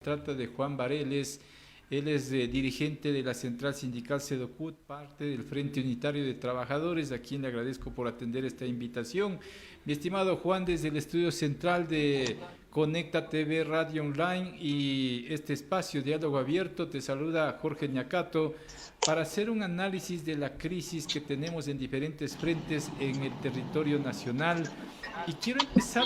Trata de Juan Bareles, él es dirigente de la Central Sindical Sedocut, parte del Frente Unitario de Trabajadores, a quien le agradezco por atender esta invitación. Mi estimado Juan, desde el estudio central de Conecta TV Radio Online y este espacio Diálogo Abierto, te saluda Jorge Ñacato para hacer un análisis de la crisis que tenemos en diferentes frentes en el territorio nacional. Y quiero empezar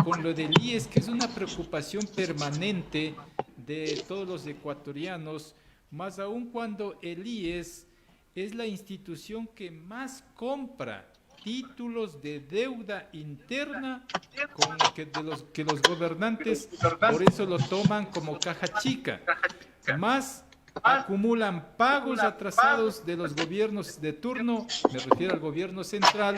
con lo del IES, que es una preocupación permanente de todos los ecuatorianos, más aún cuando el IES es la institución que más compra títulos de deuda interna con que los gobernantes por eso lo toman como caja chica. Más acumulan pagos atrasados de los gobiernos de turno, me refiero al gobierno central,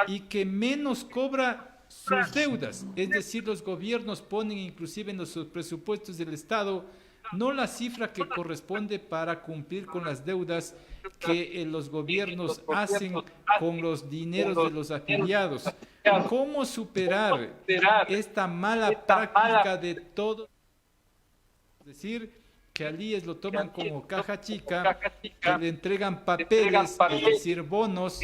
y que menos cobra sus deudas. Es decir, los gobiernos ponen inclusive en los presupuestos del Estado no la cifra que corresponde para cumplir con las deudas que los gobiernos hacen con los dineros de los afiliados. ¿Cómo superar esta mala práctica de todo? Es decir, que al IES lo toman como caja chica, que le entregan papeles, es decir, bonos,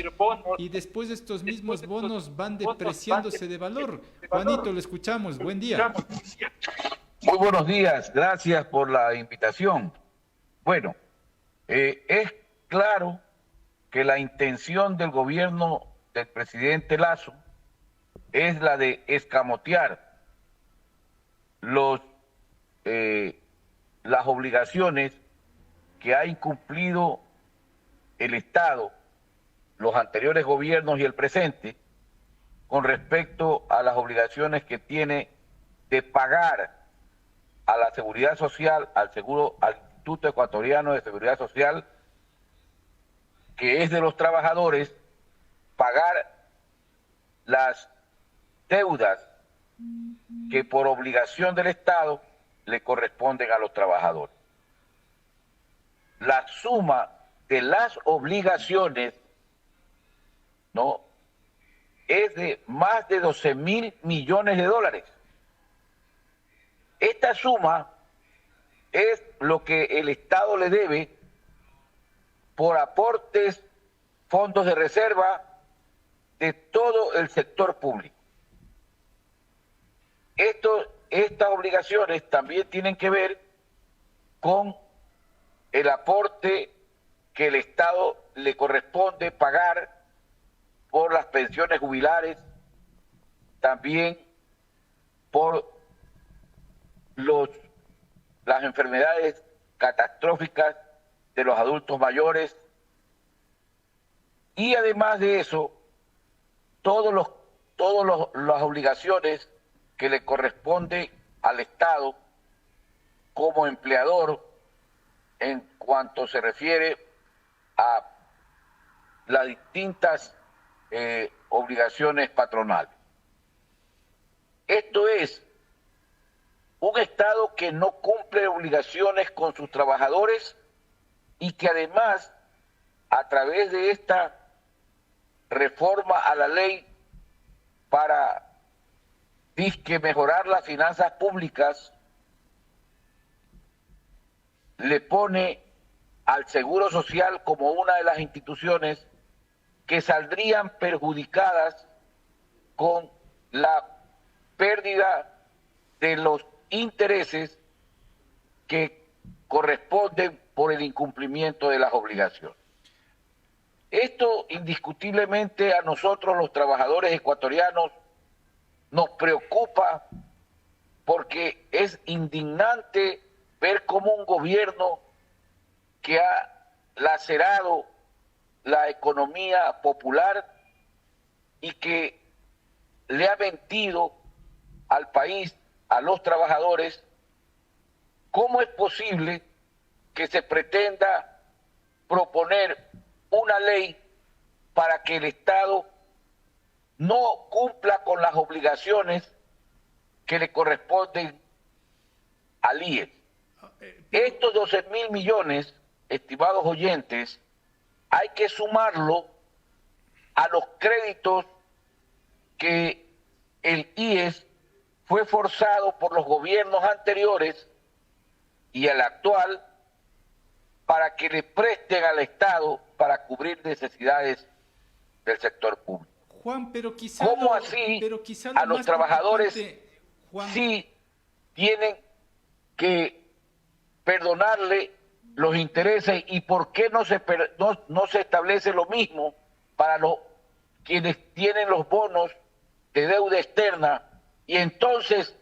y después estos mismos bonos van depreciándose de valor. Juanito, lo escuchamos. Buen día. Muy buenos días, gracias por la invitación. Bueno, es claro que la intención del gobierno del presidente Lasso es la de escamotear los las obligaciones que ha incumplido el Estado, los anteriores gobiernos y el presente, con respecto a las obligaciones que tiene de pagar a la Seguridad Social, al Instituto Ecuatoriano de Seguridad Social, que es de los trabajadores, pagar las deudas que por obligación del Estado le corresponden a los trabajadores. La suma de las obligaciones, ¿no?, es de más de 12.000 millones de dólares. Esta suma es lo que el Estado le debe por aportes, fondos de reserva de todo el sector público. Estas obligaciones también tienen que ver con el aporte que el Estado le corresponde pagar por las pensiones jubilares, también por las enfermedades catastróficas de los adultos mayores, y además de eso, todas las obligaciones que le corresponde al Estado como empleador en cuanto se refiere a las distintas obligaciones patronales. Esto es un Estado que no cumple obligaciones con sus trabajadores y que además, a través de esta reforma a la ley para dizque mejorar las finanzas públicas, le pone al Seguro Social como una de las instituciones que saldrían perjudicadas con la pérdida de los intereses que corresponden por el incumplimiento de las obligaciones. Esto indiscutiblemente a nosotros los trabajadores ecuatorianos nos preocupa porque es indignante ver cómo un gobierno que ha lacerado la economía popular y que le ha mentido al país, a los trabajadores, ¿cómo es posible que se pretenda proponer una ley para que el Estado no cumpla con las obligaciones que le corresponden al IES? Estos 12.000 millones, estimados oyentes, hay que sumarlo a los créditos que el IES fue forzado por los gobiernos anteriores y el actual para que le presten al Estado para cubrir necesidades del sector público. Juan, pero quizá ¿Cómo así a los trabajadores Juan, sí tienen que perdonarle los intereses y por qué no se establece lo mismo para quienes tienen los bonos de deuda externa y entonces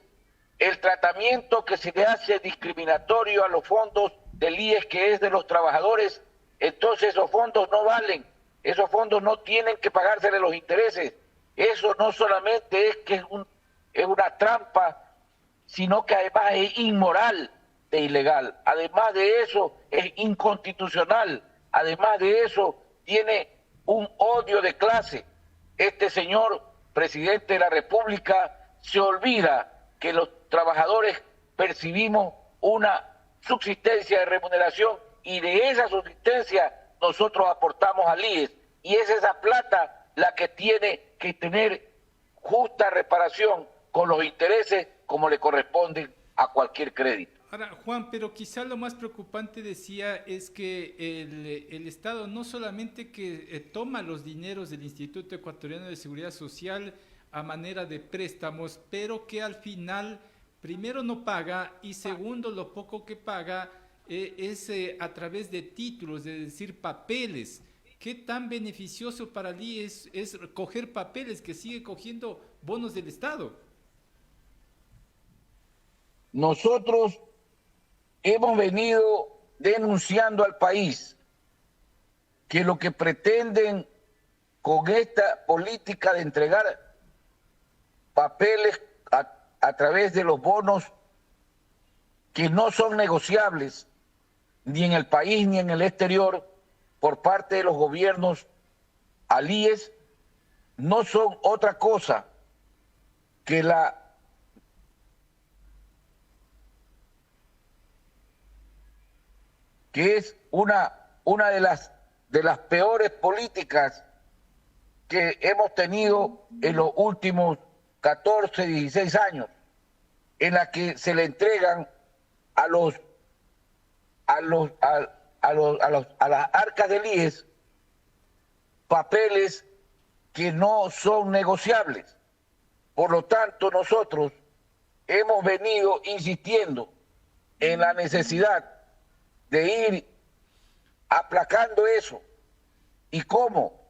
el tratamiento que se le hace discriminatorio a los fondos del IES que es de los trabajadores, entonces esos fondos no valen, esos fondos no tienen que pagársele los intereses. Eso no solamente es que es una trampa, sino que además es inmoral e ilegal. Además de eso es inconstitucional. Además de eso tiene un odio de clase. Este señor presidente de la República se olvida que los trabajadores percibimos una subsistencia de remuneración y de esa subsistencia nosotros aportamos al IES y es esa plata la que tiene que tener justa reparación con los intereses como le corresponden a cualquier crédito. Ahora, Juan, pero quizá lo más preocupante, decía, es que el Estado no solamente que toma los dineros del Instituto Ecuatoriano de Seguridad Social a manera de préstamos, pero que al final, primero no paga y segundo, lo poco que paga es a través de títulos, es decir, papeles. ¿Qué tan beneficioso para el IES es coger papeles que sigue cogiendo bonos del Estado? Nosotros hemos venido denunciando al país que lo que pretenden con esta política de entregar papeles a través de los bonos que no son negociables ni en el país ni en el exterior por parte de los gobiernos al IES, no son otra cosa que es una de las peores políticas que hemos tenido en los últimos 14, 16 años, en la que se le entregan a las arcas del IES papeles que no son negociables. Por lo tanto, nosotros hemos venido insistiendo en la necesidad de ir aplacando eso. ¿Y cómo?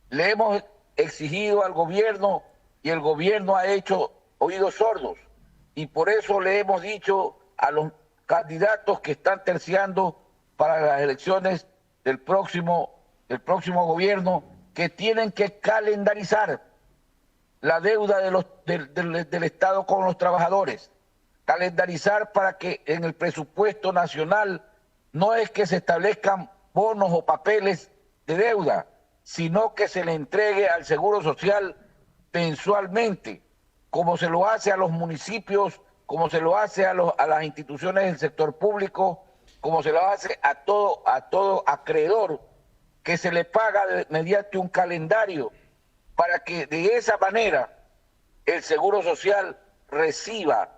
Le hemos exigido al gobierno y el gobierno ha hecho oídos sordos. Y por eso le hemos dicho a los candidatos que están terciando para las elecciones del próximo gobierno que tienen que calendarizar la deuda del Estado con los trabajadores. Calendarizar para que en el presupuesto nacional no es que se establezcan bonos o papeles de deuda, sino que se le entregue al Seguro Social mensualmente, como se lo hace a los municipios, como se lo hace a las instituciones del sector público, como se lo hace a todo acreedor, que se le paga mediante un calendario, para que de esa manera el Seguro Social reciba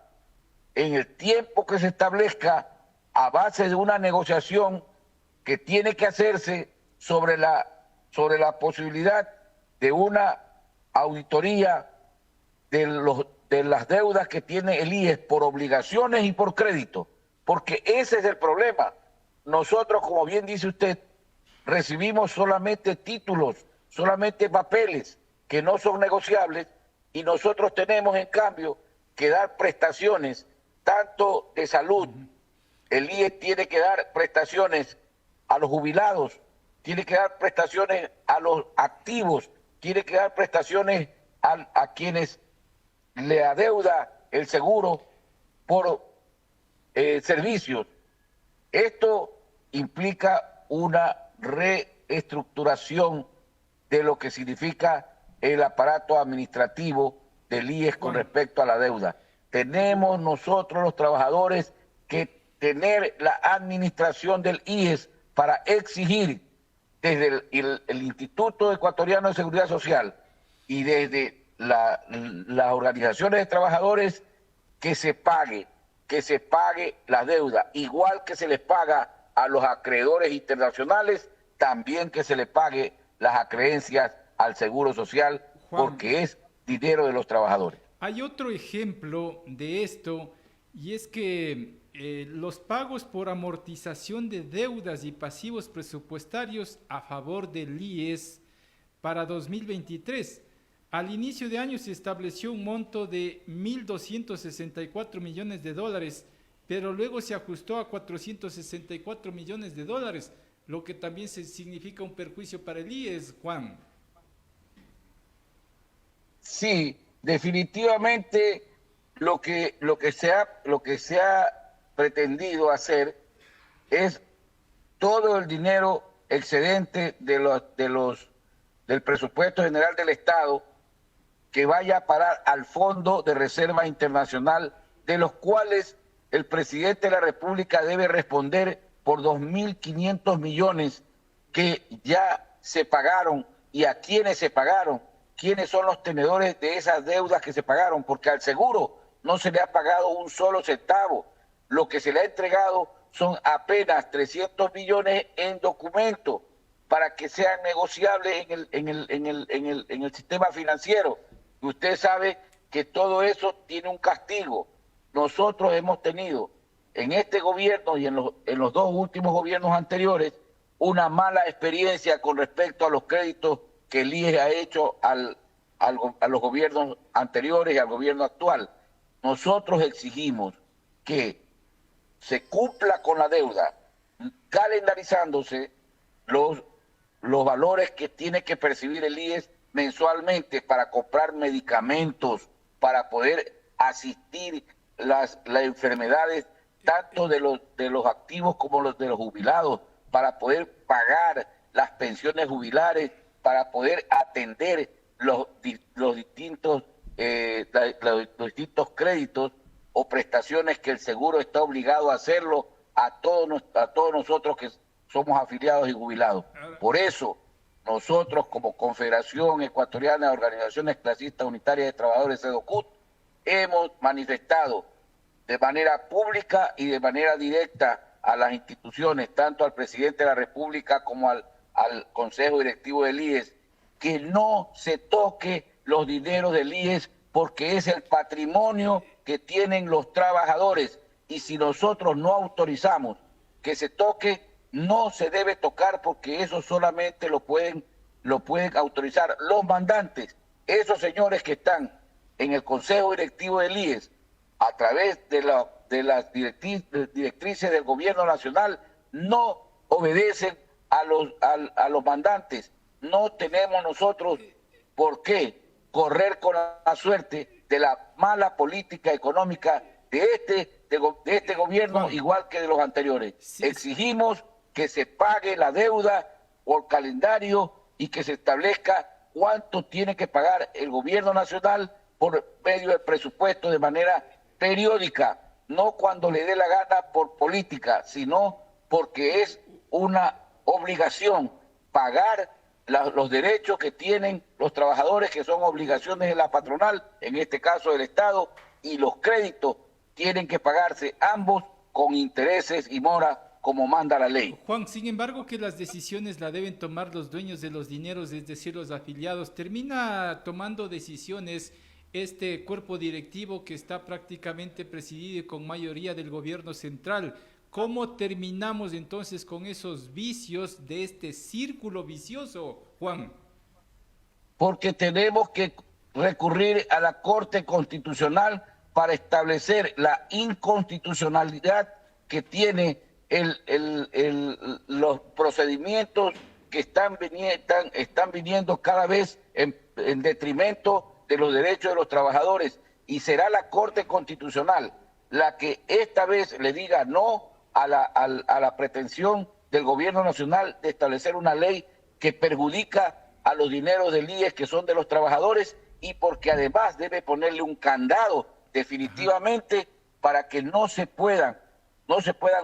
en el tiempo que se establezca a base de una negociación que tiene que hacerse sobre la posibilidad de una auditoría de las deudas que tiene el IES por obligaciones y por crédito, porque ese es el problema. Nosotros, como bien dice usted, recibimos solamente títulos, solamente papeles que no son negociables y nosotros tenemos en cambio que dar prestaciones tanto de salud. El IES tiene que dar prestaciones a los jubilados, tiene que dar prestaciones a los activos, tiene que dar prestaciones a quienes le adeuda el seguro por servicios. Esto implica una reestructuración de lo que significa el aparato administrativo del IES con respecto a la deuda. Tenemos nosotros los trabajadores que tener la administración del IES para exigir desde el Instituto Ecuatoriano de Seguridad Social y desde las organizaciones de trabajadores que se pague que se pague la deuda, igual que se les paga a los acreedores internacionales, también que se le pague las acreencias al Seguro Social, Juan, porque es dinero de los trabajadores. hay otro ejemplo de esto, y es que los pagos por amortización de deudas y pasivos presupuestarios a favor del IES para 2023. Al inicio de año se estableció un monto de 1.264 millones de dólares, pero luego se ajustó a 464 millones de dólares, lo que también significa un perjuicio para el IES, Juan. Sí, definitivamente lo que se ha pretendido hacer es todo el dinero excedente del presupuesto general del Estado que vaya a parar al Fondo de Reserva Internacional, de los cuales el presidente de la República debe responder por 2.500 millones que ya se pagaron y a quienes se pagaron, quiénes son los tenedores de esas deudas que se pagaron, porque al seguro no se le ha pagado un solo centavo. Lo que se le ha entregado son apenas 300 millones en documentos para que sean negociables en el sistema financiero. Y usted sabe que todo eso tiene un castigo. Nosotros hemos tenido en este gobierno y en los dos últimos gobiernos anteriores una mala experiencia con respecto a los créditos que el IES ha hecho a los gobiernos anteriores y al gobierno actual. Nosotros exigimos que se cumpla con la deuda, calendarizándose los valores que tiene que percibir el IES mensualmente para comprar medicamentos, para poder asistir las enfermedades tanto de los activos como los de los jubilados, para poder pagar las pensiones jubilares, para poder atender los distintos créditos o prestaciones que el seguro está obligado a hacerlo a todos nosotros que somos afiliados y jubilados. Por eso, nosotros como Confederación Ecuatoriana de Organizaciones Clasistas Unitarias de Trabajadores SEDOCUT hemos manifestado de manera pública y de manera directa a las instituciones, tanto al presidente de la República como al Consejo Directivo del IES, que no se toque los dineros del IES porque es el patrimonio que tienen los trabajadores, y si nosotros no autorizamos que se toque, no se debe tocar, porque eso solamente lo pueden autorizar los mandantes. Esos señores que están en el Consejo Directivo del IES, a través de las directrices del gobierno nacional, no obedecen a los mandantes. No tenemos nosotros por qué correr con la suerte de la mala política económica de este gobierno, igual que de los anteriores. Sí. Exigimos que se pague la deuda por calendario y que se establezca cuánto tiene que pagar el gobierno nacional por medio del presupuesto de manera periódica, no cuando le dé la gana por política, sino porque es una obligación pagar los derechos que tienen los trabajadores, que son obligaciones de la patronal, en este caso del Estado, y los créditos tienen que pagarse ambos con intereses y mora, como manda la ley. Juan, sin embargo, que las decisiones la deben tomar los dueños de los dineros, es decir, los afiliados. Termina tomando decisiones este cuerpo directivo que está prácticamente presidido con mayoría del gobierno central. ¿Cómo terminamos entonces con esos vicios de este círculo vicioso, Juan? Porque tenemos que recurrir a la Corte Constitucional para establecer la inconstitucionalidad que tiene los procedimientos que están viniendo cada vez en detrimento de los derechos de los trabajadores, y será la Corte Constitucional la que esta vez le diga no a la pretensión del gobierno nacional de establecer una ley que perjudica a los dineros del IES, que son de los trabajadores, y porque además debe ponerle un candado definitivamente para que no se puedan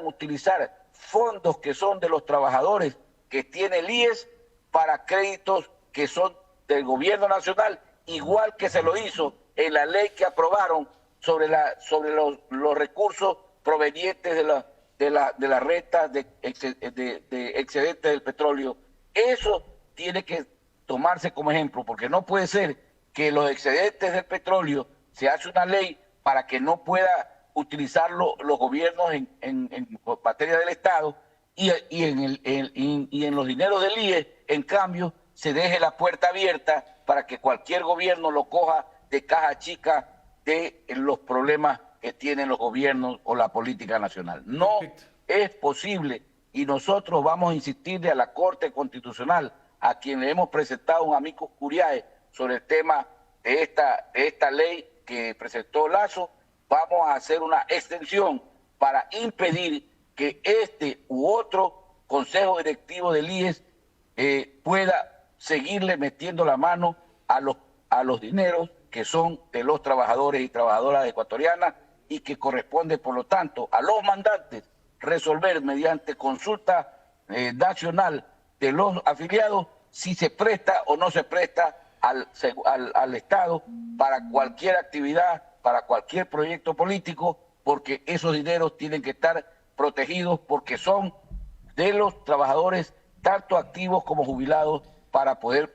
utilizar fondos que son de los trabajadores que tiene el IES para créditos que son del gobierno nacional, igual que se lo hizo en la ley que aprobaron sobre los recursos provenientes de la renta de excedentes del petróleo. Eso tiene que tomarse como ejemplo, porque no puede ser que los excedentes del petróleo se hace una ley para que no pueda utilizarlo los gobiernos en materia del Estado y en los dineros del IE, en cambio, se deje la puerta abierta para que cualquier gobierno lo coja de caja chica de los problemas que tienen los gobiernos o la política nacional. No es posible, y nosotros vamos a insistirle a la Corte Constitucional, a quien le hemos presentado un amicus curiae sobre el tema de esta ley que presentó Lasso. Vamos a hacer una extensión para impedir que este u otro consejo directivo del IES pueda seguirle metiendo la mano a los dineros que son de los trabajadores y trabajadoras ecuatorianas, y que corresponde, por lo tanto, a los mandantes resolver mediante consulta nacional de los afiliados si se presta o no se presta al Estado para cualquier actividad, para cualquier proyecto político, porque esos dineros tienen que estar protegidos porque son de los trabajadores, tanto activos como jubilados, para poder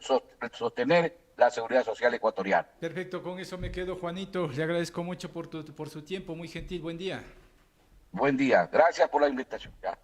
sostener la seguridad social ecuatoriana. Perfecto, con eso me quedo, Juanito. Le agradezco mucho por su tiempo, muy gentil. Buen día. Buen día, gracias por la invitación. Ya.